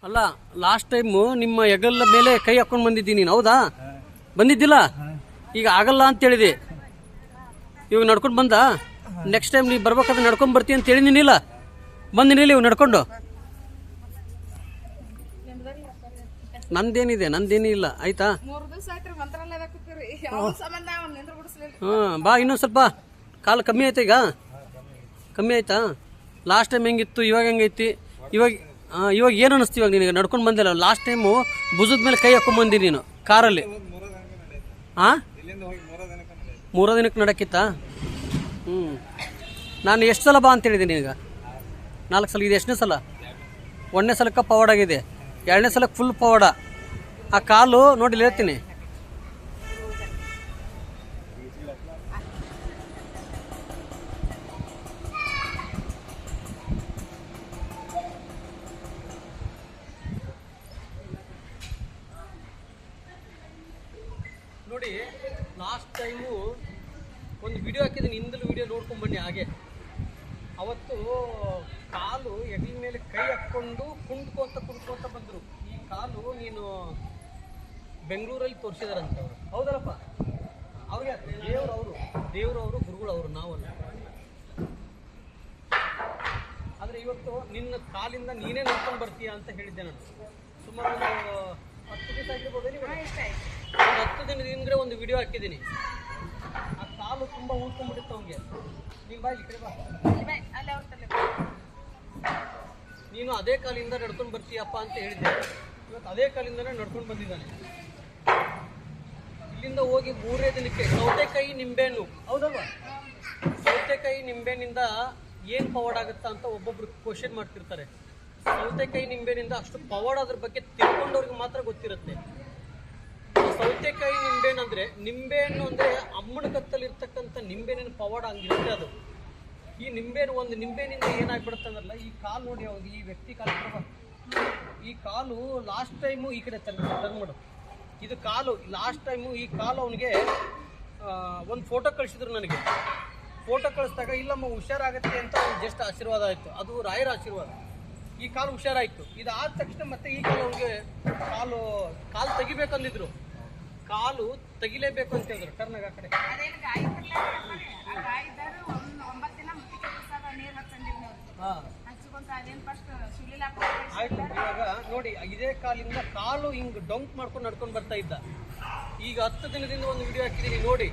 ಅಲ್ಲ last time ನಿಮ್ಮ ಹೆಗಲ ಮೇಲೆ ಕೈ ಹಾಕೊಂಡು ಬಂದಿದ್ದೀನಿ ನೀನು, ಹೌದಾ? ಬಂದಿದ್ದಿಲ್ಲ, ಈಗ ಆಗಲ್ಲ ಅಂತ ಹೇಳಿದೆ. ಇವಾಗ ನಡ್ಕೊಂಡು ಬಂದ. ನೆಕ್ಸ್ಟ್ ಟೈಮ್ ನೀವು ಬರ್ಬೇಕಾದ್ರೆ ನಡ್ಕೊಂಡು ಬರ್ತೀನಿ ಅಂತ ಹೇಳಿನಿಲ್ಲ, ಬಂದಿನಿಲ್ಲ ಇವಾಗ ನಡ್ಕೊಂಡು. ನಂದೇನೇ ಇಲ್ಲ, ಆಯ್ತಾ? ಬಾ, ಇನ್ನೊಂದು ಸ್ವಲ್ಪ ಕಾಲು ಕಮ್ಮಿ ಆಯ್ತಾ? ಈಗ ಕಮ್ಮಿ ಆಯ್ತಾ? ಲಾಸ್ಟ್ ಟೈಮ್ ಹೆಂಗಿತ್ತು, ಇವಾಗ ಹೆಂಗೈತಿ? ಇವಾಗ ಏನು ಅನ್ನಿಸ್ತು ಇವಾಗ ನಿನಗೆ? ನಡ್ಕೊಂಡು ಬಂದಿಲ್ಲ. ಲಾಸ್ಟ್ ಟೈಮು ಭುಜದ ಮೇಲೆ ಕೈ ಹಾಕೊಂಡ್ ಬಂದಿ ನೀನು ಕಾರಲ್ಲಿ. ಮೂರೋ ದಿನಕ್ಕೆ ನಡಕ್ಕಿತ್ತಾ? ನಾನು ಎಷ್ಟು ಸಲ ಬಾ ಅಂತ ಹೇಳಿದ್ದೀನಿ ನಿನಗೆ? 4 ಸಲ. ಇದು ಎಷ್ಟನೇ ಸಲ? 1ನೇ ಸಲಕ್ಕೆ ಪವಾಡ ಆಗಿದೆ, 2ನೇ ಸಲಕ್ಕೆ ಫುಲ್ ಪವಾಡ. ಆ ಕಾಲು ನೋಡಿ ಹೇಳ್ತೀನಿ. ನೋಡಿ, ಲಾಸ್ಟ್ ಟೈಮು ಒಂದು ವಿಡಿಯೋ ಹಾಕಿದ್ದೀನಿ, ಹಿಂದಲು ವಿಡಿಯೋ ನೋಡ್ಕೊಂಡು ಬನ್ನಿ. ಹಾಗೆ ಅವತ್ತು ಕಾಲು ಹೆಗಲ ಮೇಲೆ ಕೈ ಹಾಕ್ಕೊಂಡು ಕುಂಡ್ಕೋತ ಬಂದರು. ಈ ಕಾಲು ನೀನು ಬೆಂಗಳೂರಲ್ಲಿ ತೋರಿಸಿದಾರಂತೆ ಅವರು, ಹೌದಲ್ಲಪ್ಪ? ಅವ್ರಿಗೆ ದೇವ್ರವರು ಗುರುಗಳವರು, ನಾವಲ್ಲ. ಆದರೆ ಇವತ್ತು ನಿನ್ನ ಕಾಲಿಂದ ನೀನೇ ನಡ್ಕೊಂಡು ಬರ್ತೀಯ ಅಂತ ಹೇಳಿದ್ದೆ ನಾನು. ಸುಮಾರು ಒಂದು 10 ದಿವಸ ಆಗಿರ್ಬೋದು. ಒಂದು 10 ದಿನದ ಹಿಂದೆ ಒಂದು ವಿಡಿಯೋ ಹಾಕಿದ್ದೀನಿ. ಆ ಕಾಲು ತುಂಬ ಉಳ್ಕೊಂಡ್ಬಿಡುತ್ತೆ ಅವನಿಗೆ. ನೀನು ಬಾ, ಈ ಕಡೆ ಬಾ. ನೀನು ಅದೇ ಕಾಲಿಂದ ನಡ್ಕೊಂಡು ಬರ್ತೀಯಪ್ಪ ಅಂತ ಹೇಳಿದ್ದೆ. ಇವತ್ತು ಅದೇ ಕಾಲಿಂದನೇ ನಡ್ಕೊಂಡು ಬಂದಿದ್ದಾನೆ. ಇಲ್ಲಿಂದ ಹೋಗಿ 3ನೇ ದಿನಕ್ಕೆ ಸೌತೆಕಾಯಿ ನಿಂಬೆಹಣ್ಣು, ಹೌದಲ್ವಾ? ಸೌತೆಕಾಯಿ ನಿಂಬೆಹಣ್ಣಿಂದ ಏನು ಪವಾಡ ಆಗುತ್ತಾ ಅಂತ ಒಬ್ಬೊಬ್ರು ಕ್ವಶನ್ ಮಾಡ್ತಿರ್ತಾರೆ. ಸೌತೆಕಾಯಿ ನಿಂಬೆಹಣ್ಣಿಂದ ಅಷ್ಟು ಪವಾಡ ಅದ್ರ ಬಗ್ಗೆ ತಿಳ್ಕೊಂಡವ್ರಿಗೆ ಮಾತ್ರ ಗೊತ್ತಿರುತ್ತೆ. ಸೌತೆಕಾಯಿ ನಿಂಬೆಹಣ್ಣು ಅಂದರೆ, ನಿಂಬೆಹಣ್ಣು ಅಂದರೆ ಅಮ್ಮನ ಕತ್ತಲಿರ್ತಕ್ಕಂಥ ನಿಂಬೆಹಣ್ಣಿನ ಪವಾಡ ಹಂಗಿರುತ್ತೆ ಅದು. ಈ ನಿಂಬೆಹಣ್ಣು, ಒಂದು ನಿಂಬೆಹಣ್ಣಿಂದ ಏನಾಗ್ಬಿಡುತ್ತೆ ಅಂದ್ರಲ್ಲ, ಈ ಕಾಲು ನೋಡಿ, ಅವ್ರಿಗೆ ಈ ವ್ಯಕ್ತಿ ಕಾಲು, ಈ ಕಾಲು ಲಾಸ್ಟ್ ಟೈಮು ಈ ಕಡೆ ಟರ್ನ್ ಮಾಡು. ಇದು ಕಾಲು ಲಾಸ್ಟ್ ಟೈಮು, ಈ ಕಾಲು ಅವನಿಗೆ ಒಂದು ಫೋಟೋ ಕಳಿಸಿದ್ರು ನನಗೆ. ಫೋಟೋ ಕಳಿಸಿದಾಗ ಇಲ್ಲಮ್ಮ ಹುಷಾರಾಗುತ್ತೆ ಅಂತ ಅವ್ನು ಜಸ್ಟ್ ಆಶೀರ್ವಾದ ಆಯಿತು. ಅದು ರಾಯರ ಆಶೀರ್ವಾದ. ಈ ಕಾಲು ಹುಷಾರಾಯಿತು. ಇದಾದ ತಕ್ಷಣ ಮತ್ತೆ ಈ ಕಾಲು ಅವ್ನಿಗೆ ಕಾಲು ತೆಗಿಬೇಕಂದಿದ್ರು. ಕಾಲು ತೆಗಿಲೇಬೇಕು ಅಂತ ಹೇಳಿದ್ರು. ಟರ್ನಾಗ ಆ ಕಡೆ ಆಯ್ತು. ಇವಾಗ ನೋಡಿ, ಇದೇ ಕಾಲಿಂದ ಕಾಲು ಹಿಂಗ್ ಡೊಂಕ್ ಮಾಡ್ಕೊಂಡು ನಡ್ಕೊಂಡು ಬರ್ತಾ ಇದ್ದ. ಈಗ 10 ದಿನದಿಂದ ಒಂದು ವಿಡಿಯೋ ಹಾಕಿದ್ದೀನಿ ನೋಡಿ.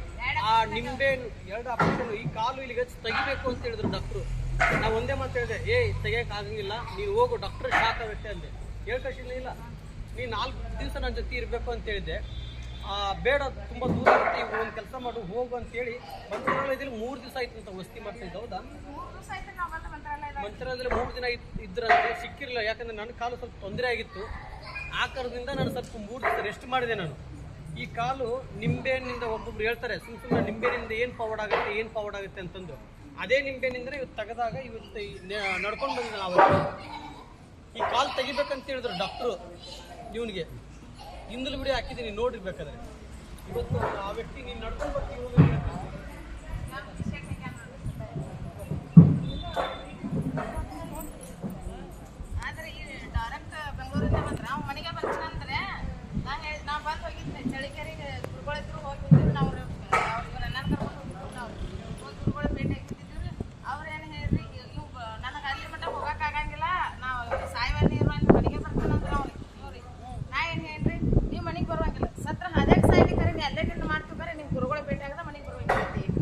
ಆ ನಿಂಬೆಹಣ್ಣು 2 ಆಪರೇಷನ್, ಈ ಕಾಲು ಇಲ್ಲಿಗೆ ತೆಗಿಬೇಕು ಅಂತ ಹೇಳಿದ್ರು ಡಾಕ್ಟ್ರು. ನಾವು ಒಂದೇ ಮಾತು ಹೇಳಿದೆ, ತೆಗಿಯಕ್ಕೆ ಆಗಂಗಿಲ್ಲ, ನೀನು ಹೋಗು, ಡಾಕ್ಟ್ರ್ ಶಾಕ್ ಆಗುತ್ತೆ ಅಂದೆ. ಹೇಳ್ಕಳಿಸಿಲ್ಲ. ಇಲ್ಲ, ನೀನು 4 ದಿವಸ ನನ್ನ ಜೊತೆ ಇರಬೇಕು ಅಂತ ಹೇಳಿದ್ದೆ. ಬೇಡ, ತುಂಬ ದೂರ ಆಗುತ್ತೆ, ಈಗ ಒಂದು ಕೆಲಸ ಮಾಡು, ಹೋಗು ಅಂತೇಳಿ ಮಂತ್ರಾಲಯದಲ್ಲಿ 3 ದಿವಸ ಆಯ್ತು ಅಂತ ವಸತಿ ಮಾಡ್ತಿದ್ದೆ. ಹೌದಾ? ಮಂತ್ರಾಲಯದಲ್ಲಿ 3 ದಿನ ಇದ್ರಂತೆ. ಸಿಕ್ಕಿರಲಿಲ್ಲ, ಯಾಕಂದ್ರೆ ನನ್ನ ಕಾಲು ಸ್ವಲ್ಪ ತೊಂದರೆ ಆಗಿತ್ತು. ಆ ಕಾರಣದಿಂದ ನಾನು ಸ್ವಲ್ಪ 3 ದಿವಸ ರೆಸ್ಟ್ ಮಾಡಿದೆ ನಾನು. ಈ ಕಾಲು ನಿಂಬೆಹಣ್ಣಿಂದ ಒಬ್ಬೊಬ್ರು ಹೇಳ್ತಾರೆ ಸುಮ್ಮನೆ ನಿಂಬೆಹಣ್ಣಿಂದ ಏನು ಪವಾಡ ಆಗುತ್ತೆ ಅಂತಂದು. ಅದೇ ನಿಂಬೆಹಣ್ಣಿಂದ ಇವತ್ತು ತೆಗೆದಾಗ ಇವತ್ತು ನಡ್ಕೊಂಡು ಬಂದಿದ್ದೆ ನಾವು. ಈ ಕಾಲು ತೆಗಿಬೇಕಂತ ಹೇಳಿದ್ರು ಡಾಕ್ಟ್ರು ಇವನಿಗೆ. ಹಿಂದಲು ವಿಡಿಯೋ ಹಾಕಿದ್ದೀನಿ, ನೋಡಿರ್ಬೇಕಾದ್ರೆ. ಇವತ್ತು ಆ ವ್ಯಕ್ತಿ ನೀನು ನಡ್ಕೊಂಡು ಬರ್ತೀವಿ ಆದ್ರೆ ಈ ಡೈರೆಕ್ಟ್ ಬೆಂಗಳೂರಿಂದ ಬಂದ್ರೆ ಅವ್ನು ಮನೆಗೆ ಬರ್ತಾನಂದ್ರೆ ನಾವು ಬಂದು ಹೋಗಿದ್ದೆ ಚಳಿಕೆರೆಗೆ. ಗುರುಗಳಿದ್ರು ಹೋಗಿದ್ವಿ ನಾವು. ಅವ್ರಿಗೆ ನನ್ನ ಕರ್ಕೊಂಡು ಹೋಗಿದ್ರು. ನಾವು ಗುರುಗಳ ಭೇಟಿ ಆಗಿದ್ದಿದ್ರು. ಅವ್ರು ಏನು ಹೇಳ್ರಿ, ನೀವು ನನಗೆ ಅಲ್ಲಿ ಮಟ್ಟ ಹೋಗೋಕ್ಕಾಗಂಗಿಲ್ಲ, ನಾವು ಸಾಯಿವಲ್ಲಿ ಇರುವಂತ ಮನೆಗೆ ಬರ್ತಾನಂದ್ರೆ ಅವ್ರಿಗೆ. ನಾ ಏನು ಹೇಳ್ರಿ, ನೀವು ಮನೆಗೆ ಬರುವಂಗಿಲ್ಲ, ಸತ್ರ ಅದೇ ಸಾಯ್ಲಿ ಕರೆ, ನೀವು ಅಲ್ಲೇ ಗಿಟ್ಟು ಮಾಡ್ತೀವಿ ಕರೆ, ನೀವು ಗುರುಗಳ ಭೇಟಿ ಆಗದ ಮನೆಗೆ ಬರ್ಬೇಕು ಅಂತ ಹೇಳಿ.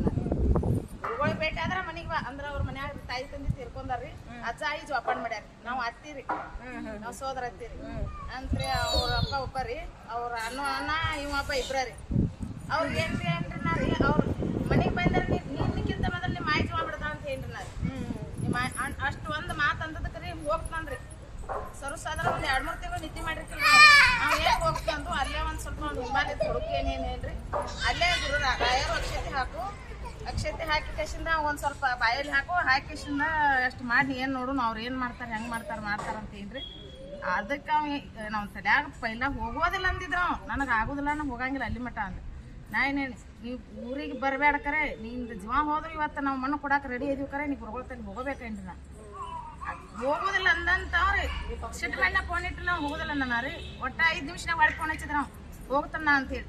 ಗುರುಗಳ ಭೇಟಿ ಆದ್ರೆ ಮನೆಗೆ ಬಾ ಅಂದ್ರೆ ಅವ್ರ ಮನ್ಯಾಗ ತಾಯಿ ತಂದೆ ತೀರ್ಕೊಂಡಾರ್ರಿ. ಅಜ್ಜ ಆಯಿ ಜೋಪಾನ ಮಾಡ್ಯಾರ. ನಾವು ಅತ್ತೀರಿ, ನಾವು ಸೋದರ ಅತ್ತೀರಿ ಅಂತ್ರಿ. ಅವ್ರ ಅಪ್ಪ ಒಬ್ಬರಿ, ಅವ್ರ ಅಣ್ಣ ಇವ ಹಬ್ಬ ಇಬ್ರಿ. ಅವ್ರಿಗೆ ಏನ್ರಿ ನಾರಿ, ಅವ್ರ ಮನೆಗೆ ಬಂದ್ರೆ ನೀರ್ನಿಕ್ಕಿಂತ ಮೊದಲು ನಿಮ್ಮ ಆಯಿ ಜೀವ ಬಿಡ್ದ ಅಂತ ಏನ್ರಿ ನಾರಿ. ನಿಮ್ಮ ಅಷ್ಟು ಒಂದು ಮಾತು ಅಂದದಕ್ರಿ ಹೋಗ್ತಂದ್ರಿ. ಸರಸಾದ್ರೆ ಒಂದು 2-3 ತಿಂಗಳು ನಿದ್ದೆ ಮಾಡಿರ್ತೀವಿ ನಾವು. ಏನು ಹೋಗ್ತಂದು ಅಲ್ಲೇ ಒಂದು ಸ್ವಲ್ಪ ಒಂದು ಹುಂಬಾಲಿದ್ ಹುಡುಕಿ ಏನೇನು ಹೇಳ್ರಿ, ಅಲ್ಲೇ ಗುರು ರಾಯರು ಅಕ್ಷತೆ ಹಾಕಿ ಕಸಿಂದ ಒಂದು ಸ್ವಲ್ಪ ಬಾಯಲ್ಲಿ ಹಾಕಿಸಿಂದ ಅಷ್ಟು ಮಾಡಿ ಏನು ನೋಡು ಅವ್ರು ಏನು ಮಾಡ್ತಾರೆ, ಹೆಂಗೆ ಮಾಡ್ತಾರೆ ಅಂತ ಏನ್ರಿ. ಅದಕ್ಕೆ ನಾವು ತಲೆಯಾಗ ಪೈಲ ಹೋಗೋದಿಲ್ಲ ಅಂದಿದ್ರು. ನನಗೆ ಆಗೋದಿಲ್ಲ, ನಾನು ಹೋಗಂಗಿಲ್ಲ ಅಲ್ಲಿ ಮಟ್ಟ ಅಂದ್ರೆ. ನಾ ಏನೇನು, ನೀವು ಊರಿಗೆ ಬರಬೇಡ ಕರೆ, ನಿಂದು ಜೀವ ಹೋದ್ರೆ ಇವತ್ತು ನಾವು ಮಣ್ಣು ಕೊಡಕ್ಕೆ ರೆಡಿ ಇದೀವಿ ಕರೆ, ನೀವು ಗುರುಗಳ ತಲೆ ಹೋಗಬೇಕೇನ್ರಿ. ನಾ ಹೋಗೋದಿಲ್ಲ ಅಂದಂತವ್ರಿ ಸಿಟ್ಟು ಮೇಲೆ ಫೋನ್ ಇಟ್ಟು ನಾವು ಹೋಗೋದಿಲ್ಲ ಅಂದನ ರೀ. ಒಟ್ಟ 5 ನಿಮಿಷನಾಗ ಹೊಳ್ಳಿ ಫೋನ್ ಹಚ್ಚಿದ್ರ ನಾವು ಹೋಗ್ತಾನ ಅಂತೇಳಿ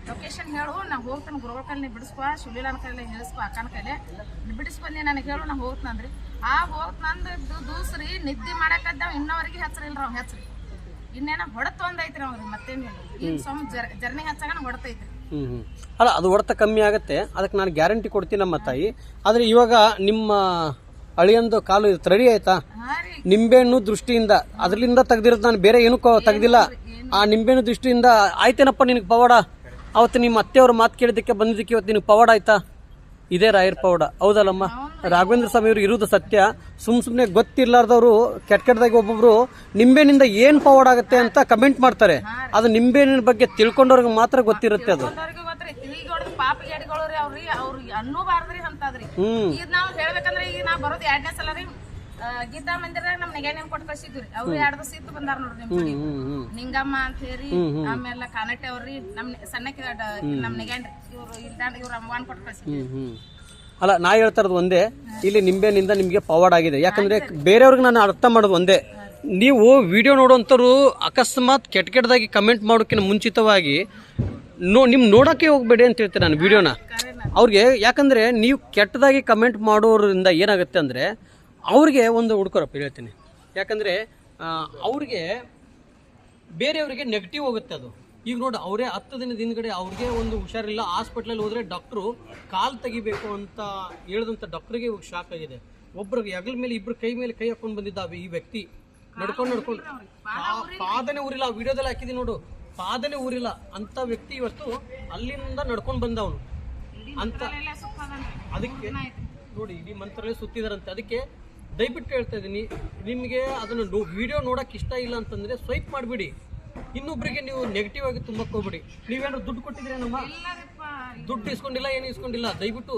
ಲೊಕೇಶನ್ ಹೇಳು ನಾ ಹೋಗ್ತಾನೆ ಗುರುಗಳ ಕೈಲಿ ಬಿಡಿಸ್ಕೊ ಶಿವಲೀಲನ ಕೈಲಿ ಹೇಳಿಸ್ಕೊ ಅಕ್ಕನ ಕೈಲಿ ಬಿಡಿಸ್ಬಂದಿ ನನಗೆ ಹೇಳು ನಾ ಹೋಗ್ತಾನಂದ್ರಿ. ಆ ಹೋಗ್ತಂದು ದೂಸ್ರಿ ನಿದ್ದೆ ಮಾಡಕದ್ದಾವ ಇನ್ನವರೆಗೆ ಹೆಸರಿಲ್ರಿ ಅವ್ನು ಹೆಸರು ಇನ್ನೇನ ಹೊಡೆತ ಒಂದೈತ್ರಿ ಅವ್ರಿಗೆ ಮತ್ತೇನಿಲ್ಲ. ಈಗ ಸೊಮ್ ಜರ್ನಿ ಹಚ್ಚಾಗ ಹೊಡೆತೈತ್ರಿ. ಅಲ್ಲ ಅದು ಹೊಡೆತ ಕಮ್ಮಿ ಆಗುತ್ತೆ, ಅದಕ್ಕೆ ನಾನು ಗ್ಯಾರಂಟಿ ಕೊಡ್ತೀನಿ ನಮ್ಮ ತಾಯಿ. ಆದರೆ ಇವಾಗ ನಿಮ್ಮ ಅಳಿಯಂದು ಕಾಲು ರೆಡಿ ಆಯ್ತಾ? ನಿಂಬೆಹಣ್ಣು ದೃಷ್ಟಿಯಿಂದ ಅದರಿಂದ ತೆಗ್ದಿರೋದು, ನಾನು ಬೇರೆ ಏನೂ ತೆಗ್ದಿಲ್ಲ. ಆ ನಿಂಬೆಹಣ್ಣು ದೃಷ್ಟಿಯಿಂದ ಆಯ್ತೇನಪ್ಪ ನಿನಗೆ ಪವಾಡ? ಅವತ್ತು ನಿಮ್ಮ ಅತ್ತೆಯವ್ರ ಮಾತು ಕೇಳಿದ್ದಕ್ಕೆ ಬಂದಿದ್ದಕ್ಕೆ ಇವತ್ತು ನಿನಗೆ ಪವಾಡ ಆಯ್ತಾ? ಇದೇ ರಾಯರ್ ಪವಾಡ, ಹೌದಲ್ಲಮ್ಮ? ರಾಘವೇಂದ್ರ ಸ್ವಾಮಿ ಅವರು ಇರುವುದು ಸತ್ಯ. ಸುಮ್ಮನೆ ಗೊತ್ತಿರ್ಲಾರ್ದವರು ಕೆಟ್ಟದಾಗಿ ಒಬ್ಬೊಬ್ರು ನಿಂಬೆಹಣ್ಣಿಂದ ಏನ್ ಪವಾಡ ಆಗುತ್ತೆ ಅಂತ ಕಮೆಂಟ್ ಮಾಡ್ತಾರೆ. ಅದು ನಿಂಬೆಹಣ್ಣಿನ ಬಗ್ಗೆ ತಿಳ್ಕೊಂಡವ್ರಿಗೆ ಮಾತ್ರ ಗೊತ್ತಿರುತ್ತೆ ಅದು. ಅವ್ರಿಗೆ ಅನ್ನೂಬಾರ್ದ್ರಿ ಅಂತದ್ರಿ. ಈಗ ನಾವ್ ಹೇಳ್ಬೇಕಂದ್ರೆ ಈಗ ನಾವ್ ಬರೋದು 2ನೇ ಸಲ ರೀ ಗೀತಾ ಮಂದಿರದಾಗ ನಮ್ ನೆಗೆಣ್ಣ ಕೊಟ್ಟು ಕಳ್ಸಿದ್ವಿ. ಅವ್ರು 2 ದಿವಸ ಇತ್ತು ಬಂದಾರ ನೋಡ್ರಿ ನಿಮ್ ಕಡೆ ನಿಂಗಮ್ಮ ಅಂತ ಹೇಳಿ. ಆಮೇಲೆ ಕಾನಟ್ಟೆ ಅವ್ರಿ ನಮ್ ಸಣ್ಣಕ್ಕೆ ನಮ್ ನೆಗೆಣ್ರಿ ಇವ್ರ ಅಮ್ಮನ್ ಕೊಟ್ಟು ಕಳ್ಸಿದ್ವಿ. ಅಲ್ಲ ನಾ ಹೇಳ್ತಾ ಇರೋದು ಒಂದೇ, ಇಲ್ಲಿ ನಿಂಬೆಹಣ್ಣಿಂದ ನಿಮ್ಗೆ ಪವಾಡ ಆಗಿದೆ. ಯಾಕಂದ್ರೆ ಬೇರೆಯವ್ರಿಗೆ ನಾನು ಅರ್ಥ ಮಾಡೋದು ಒಂದೇ, ನೀವು ವಿಡಿಯೋ ನೋಡುವಂಥವ್ರು ಅಕಸ್ಮಾತ್ ಕೆಟ್ಟದಾಗಿ ಕಮೆಂಟ್ ಮಾಡೋಕ್ಕಿಂತ ಮುಂಚಿತವಾಗಿ ನಿಮ್ ನೋಡೋಕ್ಕೆ ಹೋಗ್ಬೇಡಿ ಅಂತ ಹೇಳ್ತೇನೆ ನಾನು ವಿಡಿಯೋನ ಅವ್ರಿಗೆ. ಯಾಕಂದ್ರೆ ನೀವು ಕೆಟ್ಟದಾಗಿ ಕಮೆಂಟ್ ಮಾಡೋದ್ರಿಂದ ಏನಾಗುತ್ತೆ ಅಂದ್ರೆ ಅವ್ರಿಗೆ ಒಂದು ಹುಡ್ಕೊರಪ್ಪ ಹೇಳ್ತೀನಿ. ಯಾಕಂದ್ರೆ ಅವ್ರಿಗೆ ಬೇರೆಯವ್ರಿಗೆ ನೆಗೆಟಿವ್ ಹೋಗುತ್ತೆ ಅದು. ಈಗ ನೋಡಿ ಅವರೇ 10 ದಿನದ ಹಿಂದ್ಗಡೆ ಅವ್ರಿಗೆ ಒಂದು ಹುಷಾರಿಲ್ಲ, ಹಾಸ್ಪಿಟ್ಲಲ್ಲಿ ಹೋದ್ರೆ ಡಾಕ್ಟ್ರು ಕಾಲು ತೆಗಿಬೇಕು ಅಂತ ಹೇಳಿದಂಥ ಡಾಕ್ಟ್ರಿಗೆ ಶಾಕ್ ಆಗಿದೆ. ಒಬ್ರಿಗೆ ಹೆಗಲ ಮೇಲೆ ಇಬ್ರು ಕೈ ಮೇಲೆ ಕೈ ಹಾಕೊಂಡು ಬಂದಿದ್ದಾವೆ ಈ ವ್ಯಕ್ತಿ ನಡ್ಕೊಂಡು ಪಾದನೆ ಊರಿಲ್ಲ. ಆ ವಿಡಿಯೋದಲ್ಲಿ ಹಾಕಿದೀನಿ ನೋಡು, ಪಾದನೆ ಊರಿಲ್ಲ ಅಂತ ವ್ಯಕ್ತಿ ಇವತ್ತು ಅಲ್ಲಿಂದ ನಡ್ಕೊಂಡು ಬಂದವನು ಅಂತ. ಅದಕ್ಕೆ ನೋಡಿ ಇಡೀ ಮಂತ್ರಾಲಯ ಸುತ್ತಿದಾರಂತೆ. ಅದಕ್ಕೆ ದಯವಿಟ್ಟು ಹೇಳ್ತಾ ಇದ್ದೀನಿ, ನಿಮಗೆ ಅದನ್ನು ವಿಡಿಯೋ ನೋಡಕ್ ಇಷ್ಟ ಇಲ್ಲ ಅಂತಂದ್ರೆ ಸ್ವೈಪ್ ಮಾಡಿಬಿಡಿ. ಇನ್ನೊಬ್ರಿಗೆ ನೀವು ನೆಗೆಟಿವ್ ಆಗಿ ತುಂಬಕ್ ಹೋಗ್ಬಿಡಿ. ನೀವೇನಾದ್ರು ದುಡ್ಡು ಕೊಟ್ಟಿದ್ರೆ ನಮ್ಮ ದುಡ್ಡು ಇಸ್ಕೊಂಡಿಲ್ಲ, ಏನು ಇಸ್ಕೊಂಡಿಲ್ಲ. ದಯವಿಟ್ಟು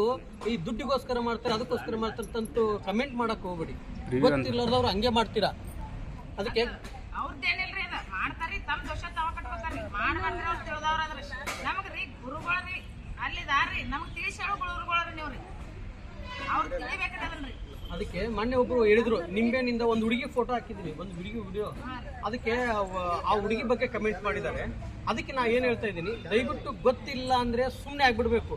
ಈ ದುಡ್ಡಿಗೋಸ್ಕರ ಮಾಡ್ತಾರೆ ಅದಕ್ಕೋಸ್ಕರ ಮಾಡ್ತಾರೆ ಅಂತಂತೂ ಕಮೆಂಟ್ ಮಾಡಕ್ ಹೋಗ್ಬಿಡಿ. ಗೊತ್ತಿಲ್ಲದವ್ರು ಹಂಗೆ ಮಾಡ್ತೀರಾ. ಅದಕ್ಕೆ ಅವ್ರದ್ದೇನಿಲ್ರಿ ಅದ ಮಾಡ್ತಾರಿ, ತಮ್ಮ ದೋಷ ತಾವ ಕಟ್ಕೋತಾರಿ. ಮಾಡ್ಬಂದ್ರೆ ಅವ್ರು ತಿಳಿದವ್ರಾದ್ರಿ ನಮಗ್ರಿ ಗುರುಗಳರಿ ಅಲ್ಲಿದಾರ್ರಿ, ನಮಗ್ ತಿಳಿಸಿ ಹೇಳೋ ಗುರುಗಳರಿ ನೀವ್ರಿ, ಅವ್ರು ತಿಳಿಬೇಕದಲ್ರಿ. ಅದಕ್ಕೆ ಮೊನ್ನೆ ಒಬ್ರು ಹೇಳಿದ್ರು, ನಿಂಬೆಹಣ್ಣಿಂದ ಒಂದು ಹುಡುಗಿ ಫೋಟೋ ಹಾಕಿದ್ವಿ, ಒಂದು ಹುಡುಗಿ ವಿಡಿಯೋ. ಅದಕ್ಕೆ ಆ ಹುಡುಗಿ ಬಗ್ಗೆ ಕಮೆಂಟ್ ಮಾಡಿದ್ದಾರೆ. ಅದಕ್ಕೆ ನಾ ಏನ್ ಹೇಳ್ತಾ ಇದ್ದೀನಿ, ದಯವಿಟ್ಟು ಗೊತ್ತಿಲ್ಲ ಅಂದ್ರೆ ಸುಮ್ಮನೆ ಆಗ್ಬಿಡ್ಬೇಕು.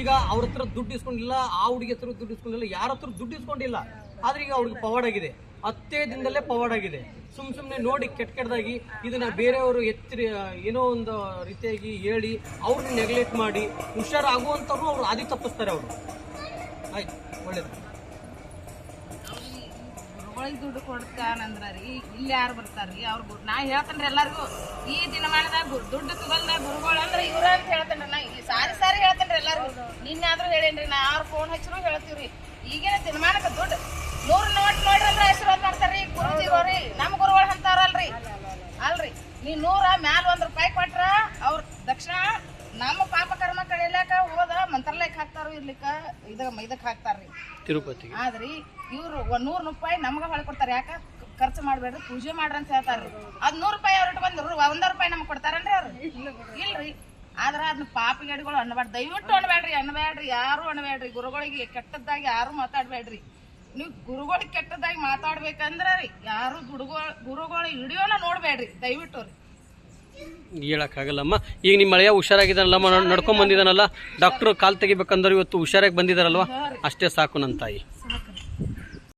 ಈಗ ಅವ್ರ ಹತ್ರ ದುಡ್ಡು ಇಸ್ಕೊಂಡಿಲ್ಲ, ಆ ಹುಡುಗಿ ಹತ್ರ ದುಡ್ಡು ಇಸ್ಕೊಂಡಿಲ್ಲ, ಯಾರ ಹತ್ರ ದುಡ್ಡು ಇಸ್ಕೊಂಡಿಲ್ಲ. ಆದ್ರೆ ಈಗ ಅವ್ರಿಗೆ ಪವಾಡ್ ಆಗಿದೆ, 10 ದಿನದಲ್ಲೇ ಪವಾಡ್ ಆಗಿದೆ. ಸುಮ್ಮನೆ ನೋಡಿ ಕೆಟ್ಟದಾಗಿ ಇದನ್ನ ಬೇರೆಯವರು ಏನೋ ಒಂದು ರೀತಿಯಾಗಿ ಹೇಳಿ ಅವ್ರನ್ನ ನೆಗ್ಲೆಕ್ಟ್ ಮಾಡಿ ಹುಷಾರಾಗುವಂಥವ್ರು ಅವ್ರು ಆದಿ ತಪ್ಪಿಸ್ತಾರೆ ಅವರು. ಆಯ್ತು, ಒಳ್ಳೇದು. ಗುರುಗಳಿಗೆ ದುಡ್ಡು ಕೊಡ್ತಾನಂದ್ರಿ ಇಲ್ಲಿ ಯಾರು ಬರ್ತಾರ್ರಿ? ಅವ್ರು ನಾ ಹೇಳ್ತೇನ್ರಿ ಎಲ್ಲರಿಗೂ, ಈ ದಿನಮಾನದಾಗ ದುಡ್ಡು ತಗೊಳ್ದ ಗುರುಗಳು ಅಂದ್ರೆ ಇವ್ರ ಅಂತ ಹೇಳ್ತೇನ್ರಿ. ನಾ ಸಾರಿ ಹೇಳ್ತೇನ್ರಿ ಎಲ್ಲರಿಗೂ. ನಿನ್ನೆ ಆದ್ರೂ ಹೇಳೇನ್ರಿ, ನಾ ಅವ್ರ ಫೋನ್ ಹಚ್ಚಿರು ಹೇಳ್ತೀವ್ರಿ. ಈಗೇನ ದಿನಮಾನಕ್ಕೆ ದುಡ್ಡು 100 ನೋಟ್ ನೋಡ್ರಿ ಅಂದ್ರೆ ಆಶೀರ್ವಾದ ಮಾಡ್ತಾರ್ರಿ ಗುರುಜಿಗೋರಿ. ನಮ್ ಗುರುಗಳು ಅಂತಾರಲ್ರಿ ಅಲ್ರಿ. ನೀ 100 ಮ್ಯಾಲ 1 ರೂಪಾಯಿ ಕೊಟ್ರ ಅವ್ರ ದಕ್ಷಿಣ ನಮ್ಮ ಪಾಪ ಕರ್ಮ ಕಳಿಲಾಕ ಹೋದ ಮಂತ್ರಾಲಯಕ್ಕೆ ಹಾಕ್ತಾರ, ಇರ್ಲಿಕ್ಕ ಇದಕ್ ಹಾಕ್ತಾರ್ರಿ ತಿರುಪತಿ. ಆದ್ರಿ ಇವ್ರು 100 ರೂಪಾಯಿ ನಮ್ಗ ಹೊಳ್ ಕೊಡ್ತಾರ. ಯಾಕ ಖರ್ಚು ಮಾಡ್ಬೇಡ್ರಿ, ಪೂಜೆ ಮಾಡ್ರಿ ಅಂತ ಹೇಳ್ತಾರ್ರಿ. ಅದ್ 100 ರೂಪಾಯಿ ಅವ್ರ ಇಟ್ಕೊಂಡ್ 1 ರೂಪಾಯಿ ನಮ್ಗೆ ಕೊಡ್ತಾರನ್ರಿ ಅವ್ರು? ಇಲ್ರಿ. ಆದ್ರ ಅದನ್ನ ಪಾಪಿಗಡಿಗಳು ಅನ್ಬೇಡ್ರಿ, ದಯವಿಟ್ಟು ಅನ್ಬೇಡ್ರಿ, ಯಾರು ಅನ್ಬೇಡ್ರಿ. ಗುರುಗಳಿಗೆ ಕೆಟ್ಟದ್ದಾಗಿ ಯಾರು ಮಾತಾಡ್ಬೇಡ್ರಿ. ನೀವು ಗುರುಗಳಿಗೆ ಕೆಟ್ಟದಾಗಿ ಮಾತಾಡ್ಬೇಕಂದ್ರ ಯಾರು ಗುರುಗಳು ವಿಡಿಯೋನ ನೋಡ್ಬೇಡ್ರಿ ದಯವಿಟ್ಟು ರೀ. ಹೇಳಕ್ಕಾಗಲ್ಲಮ್ಮ. ಈಗ ನಿಮ್ಮ ಮಳೆಯ ಹುಷಾರಾಗಿದ್ದಾನಲ್ಲಮ್ಮ, ನಡ್ಕೊಂಡ್ ಬಂದಿದ್ದಾನಲ್ಲ, ಡಾಕ್ಟರ್ ಕಾಲ್ ತೆಗಿಬೇಕಂದ್ರೆ ಇವತ್ತು ಹುಷಾರಾಗಿ ಬಂದಿದ್ದಾರಲ್ವಾ, ಅಷ್ಟೇ ಸಾಕು ನನ್ನ ತಾಯಿ.